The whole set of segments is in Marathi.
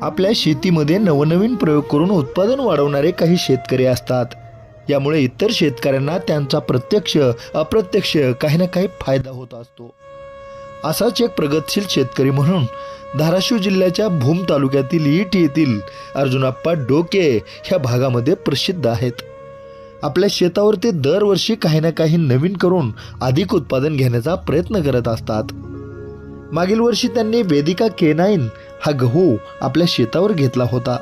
आपल्या शेतीमध्ये नवनवीन प्रयोग करून उत्पादन वाढवणारे काही शेतकरी असतात. यामुळे इतर शेतकऱ्यांना त्यांचा प्रत्यक्ष अप्रत्यक्ष काही ना काही फायदा होत असतो. असाच एक प्रगतशील शेतकरी म्हणून धाराशिव जिल्ह्याच्या भूम तालुक्यातील ईट येथील अर्जुनाप्पा डोके ह्या भागामध्ये प्रसिद्ध आहेत. आपल्या शेतावर ते दरवर्षी काही ना काही नवीन करून अधिक उत्पादन घेण्याचा प्रयत्न करत असतात. मागील वर्षी त्यांनी वेदिका K9 हा गहू आपल्या शेतावर घेतला होता.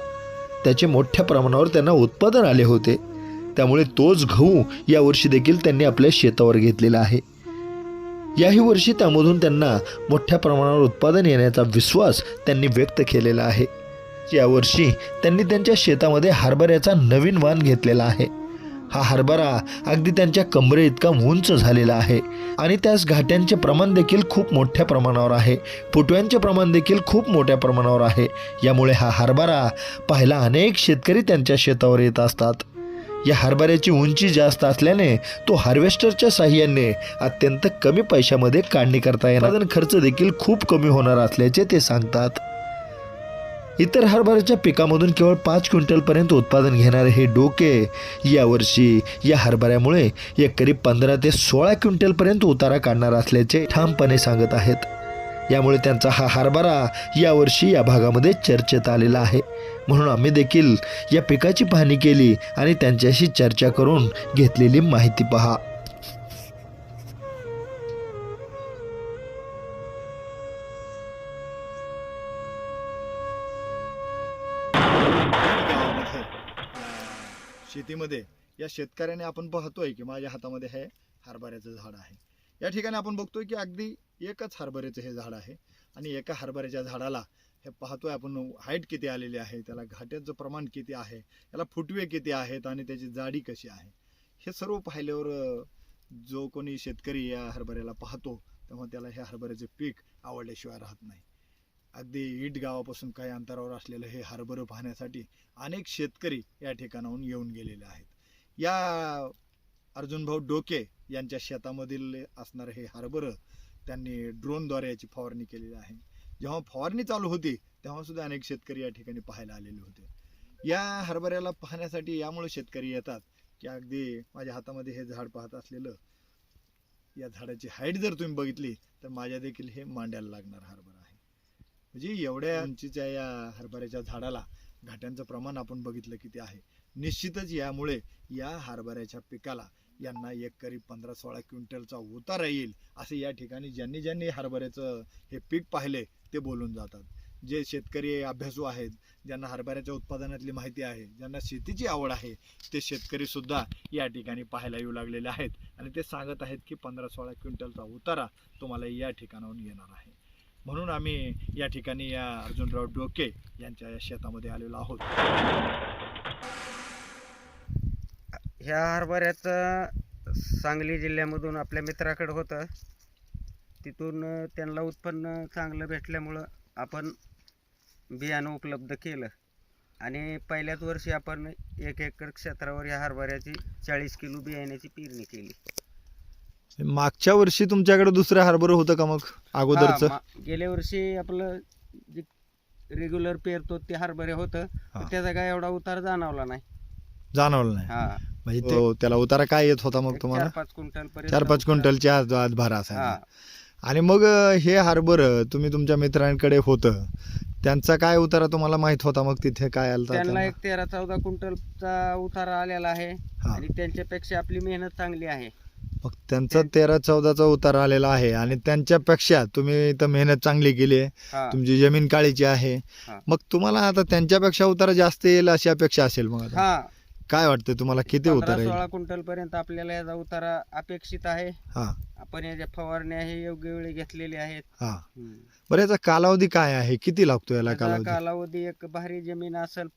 त्याचे मोठ्या प्रमाणावर त्यांना उत्पादन आले होते. त्यामुळे तोच गहू यावर्षी देखील त्यांनी आपल्या शेतावर घेतलेला आहे. याही वर्षी त्यामधून त्यांना मोठ्या प्रमाणावर उत्पादन येण्याचा विश्वास त्यांनी व्यक्त केलेला आहे. यावर्षी त्यांनी त्यांच्या शेतामध्ये हरभऱ्याचा नवीन वाण घेतलेला आहे. हा हरभरा अगदी त्यांच्या कमरे इतका उंच झालेला आहे आणि त्यास घाट्यांचे प्रमाण देखील खूप मोठ्या प्रमाणावर आहे. फुटव्यांचे प्रमाण देखील खूप मोठ्या प्रमाणावर आहे. यामुळे हा हरभरा पाहायला अनेक शेतकरी त्यांच्या शेतावर येत असतात. या हरभऱ्याची उंची जास्त असल्याने तो हार्वेस्टरच्या साहाय्याने अत्यंत कमी पैशामध्ये काढणी करता येणार, खर्च देखील खूप कमी होणार असल्याचे ते सांगतात. इतर हरभऱ्याच्या पिकामधून केवळ 5 क्विंटलपर्यंत उत्पादन घेणारे हे डोके यावर्षी या हरभऱ्यामुळे एकरी 15 ते 16 क्विंटलपर्यंत उतारा काढणार असल्याचे ठामपणे सांगत आहेत. यामुळे त्यांचा हा हरभरा यावर्षी या भागामध्ये चर्चेत आलेला आहे. म्हणून आम्ही देखील या पिकाची पाहणी केली आणि त्यांच्याशी चर्चा करून घेतलेली माहिती पहा. शेतीमध्ये या शेतकऱ्याने आपण पाहतोय की माझ्या हातामध्ये हे हरभऱ्याचं झाड आहे. या ठिकाणी आपण बघतोय की अगदी एकच हरभऱ्याचं हे झाड आहे आणि एका हरभऱ्याच्या झाडाला हे पाहतोय आपण हाईट किती आलेली आहे, त्याला घाट्याचं प्रमाण किती आहे, त्याला फुटवे किती आहेत आणि त्याची जाडी कशी आहे, हे सर्व पाहिल्यावर जो कोणी शेतकरी या हरभऱ्याला पाहतो तेव्हा त्याला हे हरभऱ्याचे पीक आवडल्याशिवाय राहत नाही. अगदी ईट गावापासून काही अंतरावर असलेलं हे हरभरं पाहण्यासाठी अनेक शेतकरी या ठिकाणाहून येऊन गेलेले आहेत. या अर्जुनभाऊ डोके यांच्या शेतामधील असणारं हे हरभरं त्यांनी ड्रोनद्वारे याची फवारणी केलेली आहे. जेव्हा फवारणी चालू होती तेव्हा सुद्धा अनेक शेतकरी या ठिकाणी पाहायला आलेले होते. या हरभऱ्याला पाहण्यासाठी यामुळे शेतकरी येतात की अगदी माझ्या हातामध्ये हे झाड पाहत असलेलं या झाडाची हाईट जर तुम्ही बघितली तर माझ्या देखील हे मांड्याला लागणार हरभरा आहे. म्हणजे एवढ्या उंचीच्या या हरभऱ्याच्या झाडाला घाट्यांचं प्रमाण आपण बघितलं किती आहे. निश्चितच यामुळे या हरभऱ्याच्या पिकाला यांना एकरी 15-16 क्विंटलचा उतारा येईल असे या ठिकाणी ज्यांनी हरभऱ्याचं हे पीक पाहिले ते बोलून जातात. जे शेतकरी अभ्यासू आहेत, ज्यांना हरभऱ्याच्या उत्पादनातली माहिती आहे, ज्यांना शेतीची आवड आहे, ते शेतकरी सुद्धा या ठिकाणी पाहायला येऊ लागलेले आहेत आणि ते सांगत आहेत की 15-16 क्विंटलचा उतारा तुम्हाला या ठिकाणाहून येणार आहे. म्हणून आम्ही या ठिकाणी या अर्जुनराव डोके यांच्या या शेतामध्ये आलेलो आहोत. ह्या हरभऱ्याचं सांगली जिल्ह्यामधून आपल्या मित्राकडे होतं. तिथून त्यांना उत्पन्न चांगलं भेटल्यामुळं आपण बियाणं उपलब्ध केलं आणि पहिल्याच वर्षी आपण 1 एकर क्षेत्रावर या हरभऱ्याची 40 किलो बियाण्याची पेरणी केली. मागच्या वर्षी तुमच्याकडे दुसरं हरभरं होतं का मग अगोदरचं? गेल्या वर्षी आपलं जे रेग्युलर पेरतो ते हरभरे होतं, त्याचा काय एवढा उतार जाणवला नाही. म्हणजे त्याला उतारा काय येत होता मग तुम्हाला? 4-5 क्विंटलच्या आत भारा असायचा. आणि मग हे हरभरं तुम्ही तुमच्या मित्रांकडे होतं, त्यांचा काय उतारा तुम्हाला माहित होता? मग तिथे काय आलं? त्यांना एक 13-14 क्विंटलचा उतारा आलेला आहे आणि त्यांच्यापेक्षा आपली मेहनत चांगली आहे. मग त्यांचा 13-14चा उतारा आलेला आहे आणि त्यांच्यापेक्षा तुम्ही इथं मेहनत चांगली केली आहे, तुमची जमीन काळीची आहे. मग तुम्हाला आता त्यांच्यापेक्षा उतारा जास्त येईल अशी अपेक्षा असेल. मग काय वाटतं तुम्हाला किती उतारा येईल? 16 क्विंटल पर्यंत आपल्याला याचा उतारा अपेक्षित आहे. आपण याच्या फवारण्या हे योग्य वेळी घेतलेली आहेत. बरं, याचा कालावधी काय आहे? किती लागतो याला कालावधी? एक भारी जमीन असेल,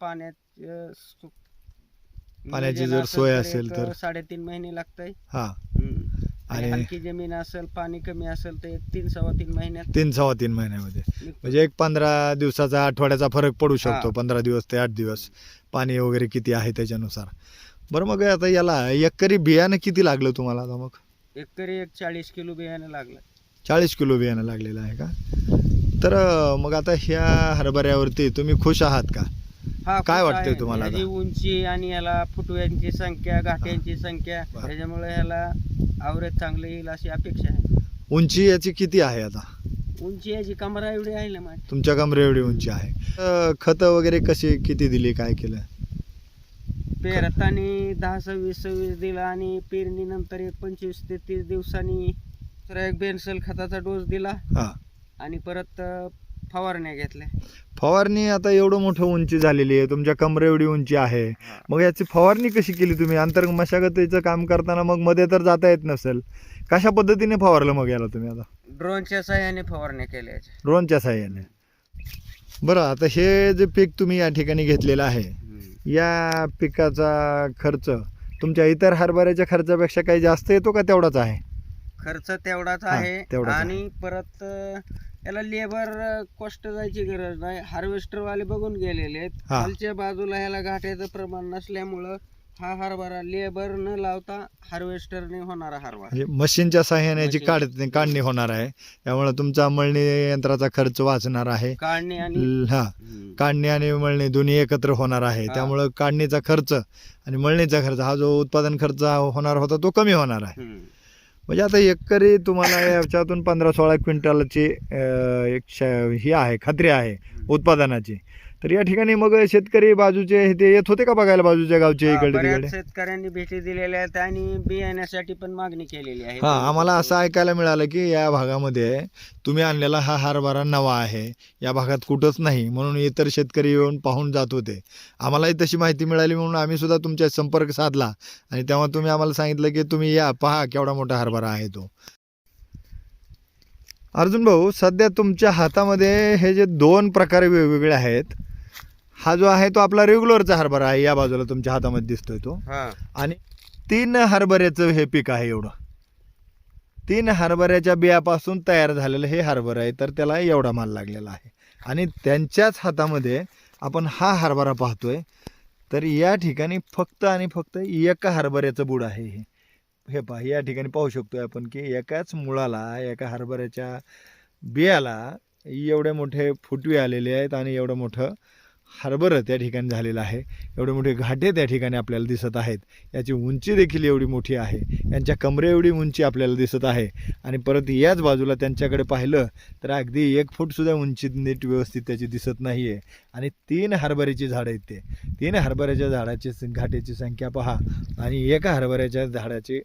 पाण्याची जर सोय असेल तर 3.5 महिने लागतंय. आणि हलकी जमीन असेल, पाणी कमी असेल तर 3-3.25 महिन्यात 3-3.25 महिन्यामध्ये म्हणजे एक 15 दिवसाचा, आठवड्याचा फरक पडू शकतो. 15 दिवस ते 8 दिवस पाणी वगैरे किती आहे त्याच्यानुसार. बरं, मग आता याला एकरी बियाणं किती लागलं तुम्हाला? आता मग एकरी 40 किलो बियाणं लागलं. 40 किलो बियाणं लागलेलं आहे का? तर मग आता ह्या हरभऱ्यावरती तुम्ही खुश आहात का? हा काय खूप वाटतंय आहे. तुम्हाला आता? याची उंची आणि याला फुटव्यांची संख्या, गाठ्यांची संख्या, बरं. त्याच्यामुळे ह्याला आवरेज चांगलं येईल अशी अपेक्षा आहे. उंची याची किती आहे आता? उंची याची कमरा एवढी आहे ना माझी. तुमच्या कमरे एवढी उंची आहे. खतं वगैरे कशी किती दिली, काय केलं? पेरताना 10-26 दिला आणि पेरणीनंतर एक 25 ते 30 दिवसांनी तर एक बेन्सल खताचा डोस दिला हा. आणि परत फवारण्या घेतल्या. फवारणी आता एवढं मोठं उंची झालेली आहे, तुमच्या कमरे एवढी उंची आहे, मग याची फवारणी कशी केली तुम्ही? अंतर मशागतीचं काम करताना मग मध्ये तर जाता येत नसेल, कशा पद्धतीने फवारलं मग याला तुम्ही आता? ड्रोनच्या साह्याने फवारण्या केल्या याच्या. ड्रोनच्या साह्याने. बरं, आता हे जे पीक तुम्ही या ठिकाणी घेतलेलं आहे, या पिकाचा खर्च तुमच्या इतर हरभऱ्याच्या खर्चापेक्षा काही जास्त येतो का तेवढाच आहे? खर्च तेवढाच हा, आहे तेवढाच आहे. आणि परत याला लेबर कॉस्ट जायची गरज नाही. हार्वेस्टर वाले बघून गेलेले आहेत. हा. खालच्या बाजूला ह्याला घाट्याचं प्रमाण नसल्यामुळं हा हरभरा लेबर न लावता हार्वेस्टरने होणारा हरभरा. म्हणजे मशीनच्या साह्याने याची काढणी होणार आहे, त्यामुळे तुमचा मळणी यंत्राचा खर्च वाचणार आहे. काढणे आणि हा, काढणी आणि मळणी दोन्ही एकत्र होणार आहे, हा. त्यामुळं काढणीचा खर्च आणि मळणीचा खर्च हा जो उत्पादन खर्च होणार होता तो कमी होणार आहे. म्हणजे आता एकरी तुम्हाला याच्यातून 15-16 क्विंटलची ही आहे, खात्री आहे उत्पादनाची. तर या ठिकाणी मग शेतकरी बाजूचे ते येत होते का बघायला, बाजूच्या गावचे इकडे बऱ्याच तिकडे? शेतकऱ्यांनी भेटी दिलेल्या आहेत आणि बियाण्यासाठी पण मागणी केलेली आहे. हा, आम्हाला असं ऐकायला मिळालं की या भागामध्ये तुम्ही आणलेला हा हरभरा नवा आहे, या भागात कुठंच नाही, म्हणून इतर शेतकरी येऊन पाहून जात होते. आम्हालाही तशी माहिती मिळाली म्हणून आम्ही सुद्धा तुमच्या संपर्क साधला आणि तेव्हा तुम्ही आम्हाला सांगितलं की तुम्ही या, पहा केवढा मोठा हरभरा आहे तो. अर्जुन भाऊ, सध्या तुमच्या हातामध्ये हे जे 2 प्रकार वेगवेगळे आहेत, हा जो आहे तो आपला रेग्युलरचा हरभरा आहे, या बाजूला तुमच्या हातामध्ये दिसतोय तो, हा. आणि 3 हरभऱ्याचं हे पीक आहे. एवढं 3 हरभऱ्याच्या बियापासून तयार झालेलं हे हरभरा आहे, तर त्याला एवढा माल लागलेला आहे. आणि त्यांच्याच हातामध्ये आपण हा हरभरा पाहतोय, तर या ठिकाणी फक्त आणि फक्त एका हरभऱ्याचं बुड आहे. हे पहा, या ठिकाणी पाहू शकतोय आपण की एकाच मुळाला, एका हरभऱ्याच्या बियाला एवढे मोठे फुटवे आलेले आहेत आणि एवढं मोठं हरभरं त्या ठिकाणी झालेलं आहे. एवढे मोठे घाटे त्या ठिकाणी आपल्याला दिसत आहेत. याची उंची देखील एवढी मोठी आहे, यांच्या कमरे एवढी उंची आपल्याला दिसत आहे. आणि परत याच बाजूला त्यांच्याकडे पाहिलं तर अगदी 1 फूटसुद्धा उंची नीट व्यवस्थित त्याची दिसत नाही आहे. आणि 3 हरभऱ्याची झाडं आहेत. ते 3 हरभऱ्याच्या झाडाची घाट्याची संख्या पहा आणि एका हरभऱ्याच्या झाडाची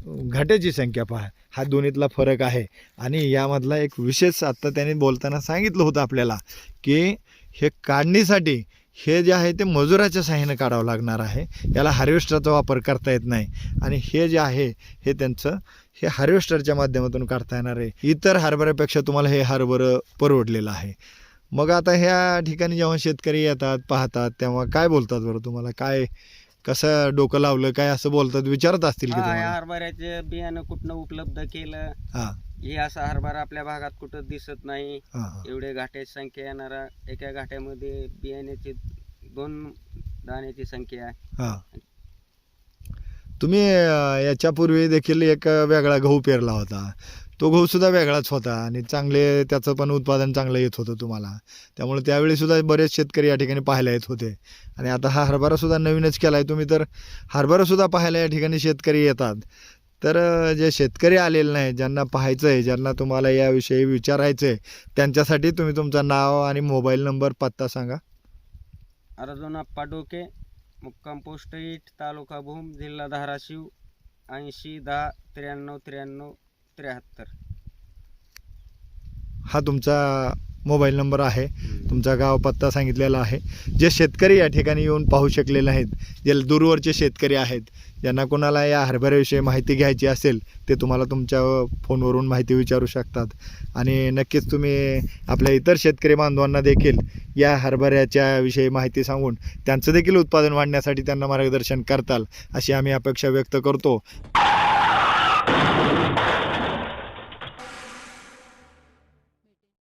घाट्याची संख्या पहा, हा दोन्हीतला फरक आहे. आणि यामधला एक विशेष आत्ता त्यांनी बोलताना सांगितलं होतं आपल्याला की हे काढणीसाठी हे जे आहे ते मजुराच्या साहाय्याने काढावं लागणार आहे, याला हार्वेस्टरचा वापर करता येत नाही. आणि हे जे आहे हे त्यांचं हे हार्वेस्टरच्या माध्यमातून काढता येणार आहे. इतर हरभऱ्यापेक्षा तुम्हाला हे हरभरं परवडलेलं आहे. मग आता ह्या ठिकाणी जेव्हा शेतकरी येतात, पाहतात, तेव्हा काय बोलतात बरं तुम्हाला? काय, कसं डोकं लावलं, काय असं बोलतात, विचारत असतील की हा, तुम्हाला? या हरभऱ्याचे बियाणं कुठनं उपलब्ध केलं, हां हे असा हरभरा आपल्या भागात कुठं दिसत नाही. हां हां. एवढे घाट्याची संख्या येणारा, एका घाट्यामध्ये बियाण्याची 2 दाण्याची संख्या आहे. हां, तुम्ही याच्यापूर्वी देखील एक वेगळा गहू पेरला होता, तो गहूसुद्धा वेगळाच होता आणि चांगले त्याचं पण उत्पादन चांगलं येत होतं तुम्हाला, त्यामुळे त्यावेळीसुद्धा बरेच शेतकरी या ठिकाणी पाहायला येत होते. आणि आता हा हरभरासुद्धा नवीनच केला आहे तुम्ही, तर हरभरासुद्धा पाहायला या ठिकाणी शेतकरी येतात. तर जे शेतकरी आलेले नाही, ज्यांना पाहायचं आहे, ज्यांना तुम्हाला याविषयी विचारायचं आहे, त्यांच्यासाठी तुम्ही तुमचं नाव आणि मोबाईल नंबर, पत्ता सांगा. अर्जुन अप्पा डोके, मुक्काम पोस्ट 8, तालुका भूम, जिल्हा धाराशिव, 80 10 93 93 73. हा तुमचा मोबाईल नंबर आहे, तुमचा गाव पत्ता सांगितलेला आहे. जे शेतकरी या ठिकाणी येऊन पाहू शकलेले आहेत, जे दूरवरचे शेतकरी आहेत, ज्यांना कोणाला या हरभऱ्याविषयी माहिती घ्यायची असेल, ते तुम्हाला तुमच्या फोनवरून माहिती विचारू शकतात. आणि नक्कीच तुम्ही आपल्या इतर शेतकरी बांधवांना देखील या हरभऱ्याच्या विषयी माहिती सांगून त्यांचं देखील उत्पादन वाढण्यासाठी त्यांना मार्गदर्शन करताल, अशी आम्ही अपेक्षा व्यक्त करतो.